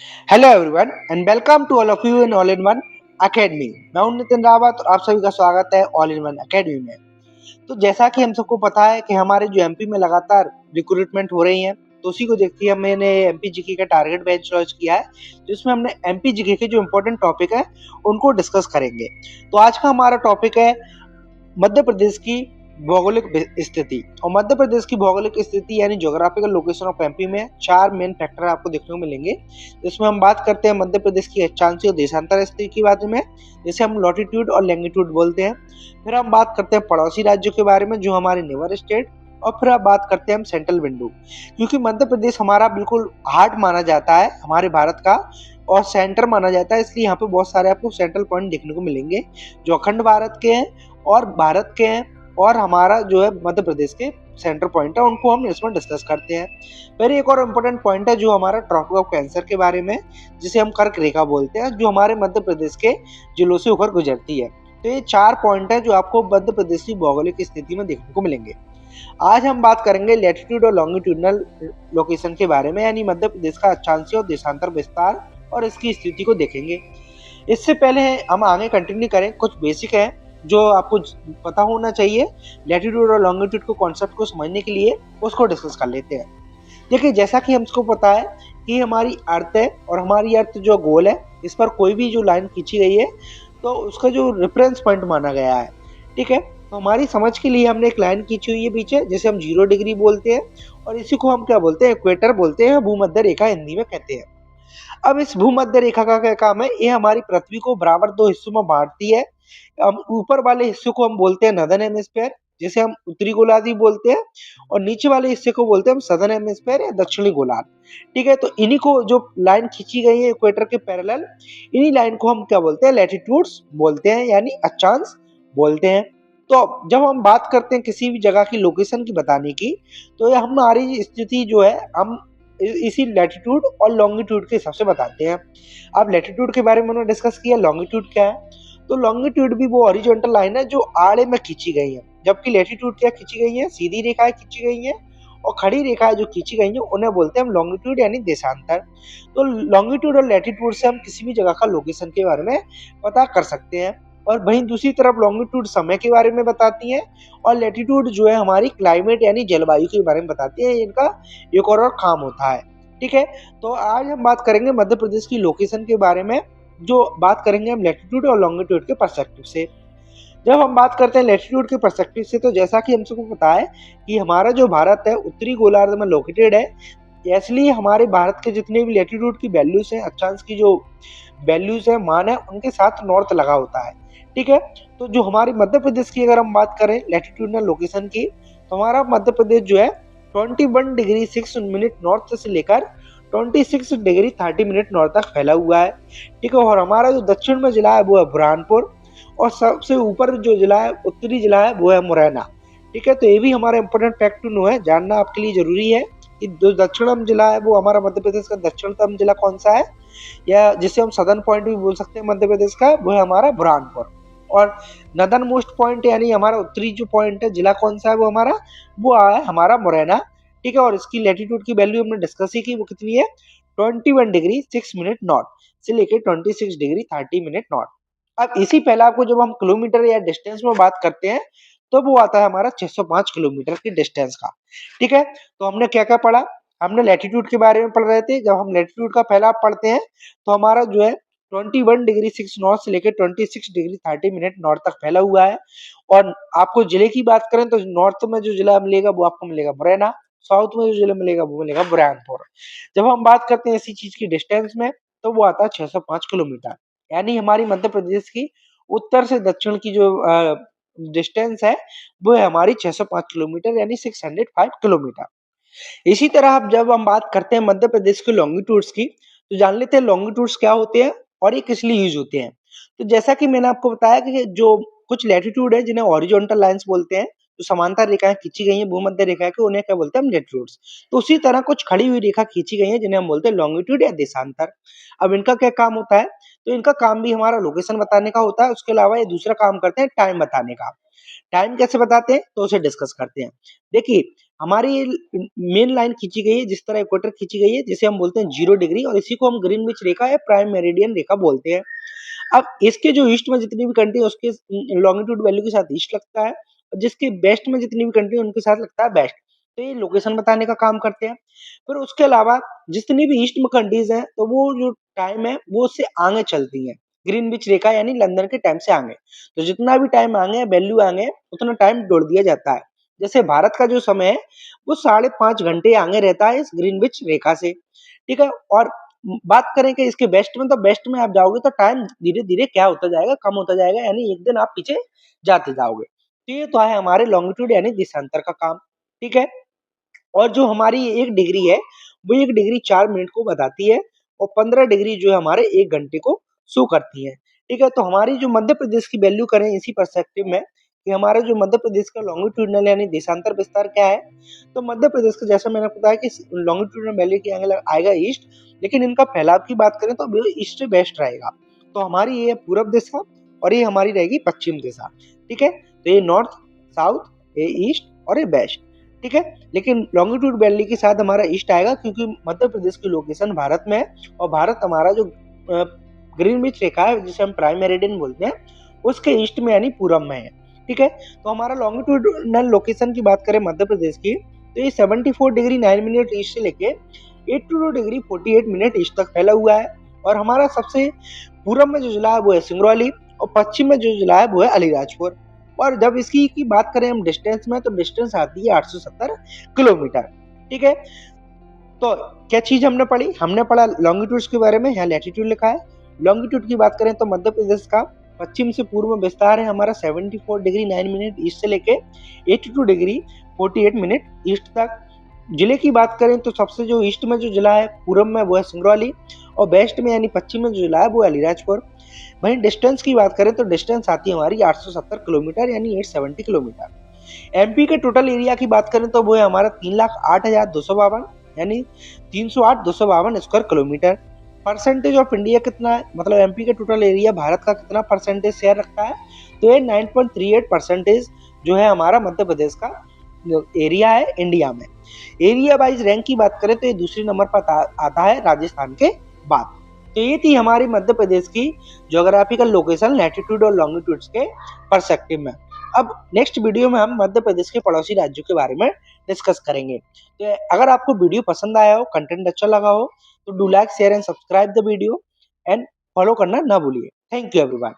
Hello everyone and welcome to all of you in all in one academy. मैं हूं नितिन रावत और आप सभी का स्वागत है ऑल इन वन एकेडमी में। तो जैसा कि हम सबको पता है कि हमारे जो एमपी में लगातार रिक्रूटमेंट हो रही है, तो उसी को देखते हुए मैंने एमपी जीके का टारगेट बैच लॉन्च किया है, जिसमें हमने एमपी जीके के जो इम्पोर्टेंट टॉपिक है उनको डिस्कस करेंगे। तो आज का हमारा टॉपिक है मध्य प्रदेश की भौगोलिक स्थिति। और मध्य प्रदेश की भौगोलिक स्थिति यानी ज्योग्राफिकल लोकेशन ऑफ एमपी में चार मेन फैक्टर आपको देखने को मिलेंगे। इसमें हम बात करते हैं मध्य प्रदेश की अक्षांशीय और देशांतर स्थिति के बारे में, जिसे हम लॉटिट्यूड और लैंगिट्यूड बोलते हैं। फिर हम बात करते हैं पड़ोसी राज्यों के बारे में जो हमारे नेबर स्टेट, और फिर आप बात करते हैं हम सेंट्रल विंडो, क्योंकि मध्य प्रदेश हमारा बिल्कुल हार्ट माना जाता है हमारे भारत का और सेंटर माना जाता है, इसलिए यहाँ पे बहुत सारे आपको सेंट्रल पॉइंट देखने को मिलेंगे जो अखंड भारत के हैं और भारत के हैं, और हमारा जो है मध्य प्रदेश के सेंटर पॉइंट है, उनको हम इसमें डिस्कस करते हैं। फिर एक और इम्पोर्टेंट पॉइंट है जो हमारा ट्रॉपिक ऑफ कैंसर के बारे में, जिसे हम कर्क रेखा बोलते हैं, जो हमारे मध्य प्रदेश के जिलों से होकर गुजरती है। तो ये चार पॉइंट है जो आपको मध्य प्रदेश की भौगोलिक स्थिति में देखने को मिलेंगे। आज हम बात करेंगे लैटिट्यूड और लॉन्गिट्यूडनल लोकेशन के बारे में, यानी मध्य प्रदेश का अक्षांशीय और देशांतर विस्तार और इसकी स्थिति को देखेंगे। इससे पहले हम आगे कंटिन्यू करें, कुछ बेसिक है जो आपको पता होना चाहिए लैटिट्यूड और लॉन्गिट्यूड को कॉन्सेप्ट को समझने के लिए, उसको डिस्कस कर लेते हैं। देखिए, जैसा कि हमको पता है कि हमारी अर्थ है और हमारी अर्थ जो गोल है, इस पर कोई भी जो लाइन खींची गई है तो उसका जो रेफरेंस पॉइंट माना गया है। ठीक है, तो हमारी समझ के लिए हमने एक लाइन खींची हुई है पीछे, जिसे हम 0 डिग्री बोलते हैं, और इसी को हम क्या बोलते हैं, इक्वेटर बोलते हैं, भूमध्य रेखा हिंदी में कहते हैं। अब इस भूमध्य रेखा का क्या काम है, ये हमारी पृथ्वी को बराबर दो हिस्सों में बांटती है। हम ऊपर वाले हिस्से को हम बोलते हैं नॉर्दर्न हेमिस्फीयर, जिसे हम उत्तरी गोलार्ध बोलते हैं, और नीचे वाले हिस्से को बोलते हैं हम सदर्न हेमिस्फीयर या दक्षिणी गोलार्ध। ठीक है, तो इन्हीं को जो लाइन खींची गई है इक्वेटर के पैरेलल, इन्हीं लाइन को हम क्या बोलते हैं, लैटिट्यूड्स बोलते हैं, यानी अक्षांश बोलते हैं। तो जब हम बात करते हैं किसी भी जगह की लोकेशन की बताने की, तो ये हमारी स्थिति जो है हम इसी लैटिट्यूड और लॉन्गिट्यूड के हिसाब से बताते हैं। अब लैटिट्यूड के बारे में उन्होंने डिस्कस किया, लॉन्गिट्यूड क्या है। तो लॉन्गिट्यूड भी वो हॉरिजॉन्टल लाइन है जो आड़े में खींची गई है, जबकि लैटिट्यूड क्या खींची गई है, सीधी रेखाएं खींची गई हैं, और खड़ी रेखाएं जो खींची गई हैं उन्हें बोलते हैं हम लॉन्गिट्यूड यानी देशांतर। तो लॉन्गिट्यूड और लैटिट्यूड से हम किसी भी जगह का लोकेशन के बारे में पता कर सकते हैं। और वहीं दूसरी तरफ लॉन्गिट्यूड समय के बारे में बताती है, और लैटिट्यूड जो है हमारी क्लाइमेट यानी जलवायु के बारे में बताती है। इनका एक और काम होता है। ठीक है, तो आज हम बात करेंगे मध्य प्रदेश की लोकेशन के बारे में, जो बात करेंगे हम लैटिट्यूड और लॉन्गिट्यूड के पर्सपेक्टिव से। जब हम बात करते हैं लैटिट्यूड के पर्सपेक्टिव से, तो जैसा कि हम सबको पता है कि हमारा जो भारत है उत्तरी गोलार्ध में लोकेटेड है, इसलिए हमारे भारत के जितने भी लैटिट्यूड की वैल्यूज हैं, अक्षांश की जो वैल्यूज है, मान है, उनके साथ नॉर्थ लगा होता है। ठीक है, तो जो हमारी मध्य प्रदेश की अगर हम बात करें लैटिट्यूडनल लोकेशन की, तो हमारा मध्य प्रदेश जो है 21 डिग्री 6 मिनट नॉर्थ से लेकर 26 डिग्री 30 मिनट नॉर्थ तक फैला हुआ है। ठीक है, और हमारा जो दक्षिण में जिला है वो है बुरहानपुर, और सबसे ऊपर जो जिला है, उत्तरी जिला है, वो है मुरैना। ठीक है, तो ये भी हमारा इंपॉर्टेंट फैक्ट टू नो है, जानना आपके लिए जरूरी है कि जो दक्षिणम जिला है वो हमारा मध्य प्रदेश का दक्षिणतम जिला कौन सा है, या जिसे हम सदर्न पॉइंट भी बोल सकते हैं मध्य प्रदेश का, वो है हमारा बुरहानपुर। और नदर्न मोस्ट पॉइंट यानी हमारा उत्तरी जो पॉइंट है, जिला कौन सा है वो हमारा, वो है हमारा मुरैना। ठीक है, और इसकी लैटिट्यूड की वैल्यू हमने डिस्कस ही की, वो कितनी है, 21 डिग्री 6 मिनट नॉर्थ से लेकर 26 डिग्री 30 मिनट नॉर्थ। अब इसी पहले आपको जब हम किलोमीटर या डिस्टेंस में बात करते हैं, तो वो आता है हमारा 605 किलोमीटर की डिस्टेंस का। ठीक है, तो हमने क्या क्या पढ़ा, हमने लैटिट्यूड के बारे में पढ़ रहे थे। जब हम लैटिट्यूड का पहला पढ़ते हैं, तो हमारा जो है 21 डिग्री 6 नॉर्थ से लेकर 26 डिग्री 30 मिनट नॉर्थ तक फैला हुआ है। और आपको जिले की बात करें तो नॉर्थ में जो जिला मिलेगा वो आपको मिलेगा मुरैना, साउथ में जो जिला मिलेगा वो मिलेगा बुरहानपुर। जब हम बात करते हैं इसी चीज की डिस्टेंस में, तो वो आता है 605 किलोमीटर, यानी हमारी मध्य प्रदेश की उत्तर से दक्षिण की जो डिस्टेंस है वो है हमारी 605 किलोमीटर, यानी 605 किलोमीटर। इसी तरह अब जब हम बात करते हैं मध्य प्रदेश के लॉन्गिट्यूड्स की, तो जान लेते हैं लॉन्गिट्यूड्स क्या होते हैं और ये किस लिए यूज होते हैं। तो जैसा कि मैंने आपको बताया कि जो कुछ लैटिट्यूड है जिन्हें हॉरिजॉन्टल लाइंस बोलते हैं, जो समांतर रेखाएं खींची गई हैं भूमध्य रेखा की, उन्हें क्या बोलते हैं हम लैटिट्यूड्स। तो उसी तरह कुछ खड़ी हुई रेखा खींची गई है जिन्हें हम बोलते हैं लॉन्गिट्यूड या देशांतर। अब इनका क्या काम होता है, तो इनका काम भी हमारा लोकेशन बताने का होता है, उसके अलावा ये दूसरा काम करते हैं टाइम बताने का। टाइम कैसे बताते हैं, तो उसे डिस्कस करते हैं। देखिए, हमारी मेन लाइन खींची गई है, जिस तरह इक्वेटर खींची गई है, जिसे हम बोलते हैं 0 डिग्री, और इसी को हम ग्रीनविच रेखा या प्राइम मेरिडियन रेखा बोलते हैं। अब इसके जो ईस्ट में जितनी भी कंट्री है उसके लॉन्गिट्यूड वैल्यू के साथ ईस्ट लगता है, और जिसके वेस्ट में जितनी भी कंट्री है उनके साथ लगता है वेस्ट। तो ये लोकेशन बताने का काम करते हैं। फिर उसके अलावा जितनी भी ईस्ट में कंट्रीज हैं तो वो जो टाइम है वो उससे आगे चलती हैं, ग्रीनविच रेखा यानी लंदन के टाइम से आगे। तो जितना भी टाइम आगे वैल्यू आगे उतना टाइम जोड़ दिया जाता है। जैसे भारत का जो समय है वो 5.5 घंटे आगे रहता है इस ग्रीनविच रेखा से, ठीक है। और बात करें कि इसके बेस्ट में, तो बेस्ट में आप जाओगे तो टाइम धीरे धीरे क्या होता जाएगा, कम होता जाएगा, यानी एक दिन आप पीछे जाते जाओगे। तो ये तो है हमारे लॉन्गिट्यूड यानी देशांतर का काम, ठीक है। और जो हमारी 1 डिग्री है वो 1 डिग्री 4 मिनट को बताती है, और 15 डिग्री जो है हमारे 1 घंटे को शो करती है, ठीक है। तो हमारी जो मध्य प्रदेश की वैल्यू करें इसी परस्पेक्टिव में कि हमारा जो मध्य प्रदेश का लॉन्गिट्यूडनल यानी देशांतर विस्तार क्या है, तो मध्य प्रदेश का जैसा मैंने बताया कि लॉन्गिट्यूडनल वैल्यू के आगे आएगा ईस्ट, लेकिन इनका फैलाव की बात करें तो ईस्ट से वेस्ट रहेगा। तो हमारी ये पूर्व दिशा और ये हमारी रहेगी पश्चिम दिशा, ठीक है। तो ये नॉर्थ, साउथ, ये ईस्ट और ये वेस्ट, ठीक है। लेकिन लॉन्गिट्यूड वैल्यू के साथ हमारा ईस्ट आएगा क्योंकि मध्य प्रदेश की लोकेशन भारत में है, और भारत हमारा जो ग्रीनविच रेखा है जिसे हम प्राइम मेरिडियन बोलते हैं उसके ईस्ट में यानी पूरब में है, ठीक है। तो हमारा लॉन्गिट्यूडनल लोकेशन की बात करें मध्य प्रदेश की, तो ये 74 डिग्री 9 मिनट ईस्ट से लेके 82 डिग्री 48 मिनट ईस्ट तक फैला हुआ है। और हमारा सबसे पूरब में जो जिला है वो है सिंगरौली, और पश्चिम में जो जिला है वो है अलीराजपुर। और जब इसकी की बात करें हम डिस्टेंस में, तो डिस्टेंस आती है 870 किलोमीटर, ठीक है। तो क्या चीज हमने पढ़ी, हमने पढ़ा लॉन्गिट्यूड्स के बारे में, यहाँ लैटिट्यूड लिखा है। लॉन्गिट्यूड की बात करें तो मध्य प्रदेश का पश्चिम से पूर्व में विस्तार है हमारा 74 डिग्री 9 मिनट ईस्ट से लेके 82 डिग्री 48 मिनट ईस्ट तक। जिले की बात करें तो सबसे जो ईस्ट में जो जिला है पूरब में वो है सिंगरौली, और वेस्ट में यानी पश्चिम में जो जिला है वो है अलीराजपुर। वहीं डिस्टेंस की बात करें तो डिस्टेंस आती है हमारी 870 किलोमीटर यानी 870 किलोमीटर। एमपी के टोटल एरिया की बात करें तो वो है हमारा 3,08,252 यानी 308,252 square kilometre. Percentage of India कितना है, मतलब एमपी के टोटल एरिया भारत का कितना परसेंटेज शेयर रखता है, तो ये 9.38% जो है हमारा मध्य प्रदेश का एरिया है इंडिया में। एरिया वाइज रैंक की बात करें तो ये दूसरे नंबर पर आता है राजस्थान के बाद। तो ये थी हमारी मध्य प्रदेश की ज्योग्राफिकल लोकेशन लैटिट्यूड और लॉन्गिट्यूड्स के परस्पेक्टिव में। अब नेक्स्ट वीडियो में हम मध्य प्रदेश के पड़ोसी राज्यों के बारे में डिस्कस करेंगे। तो अगर आपको वीडियो पसंद आया हो, कंटेंट अच्छा लगा हो, तो do like share and subscribe the video and follow करना ना भूलिए। Thank you everyone.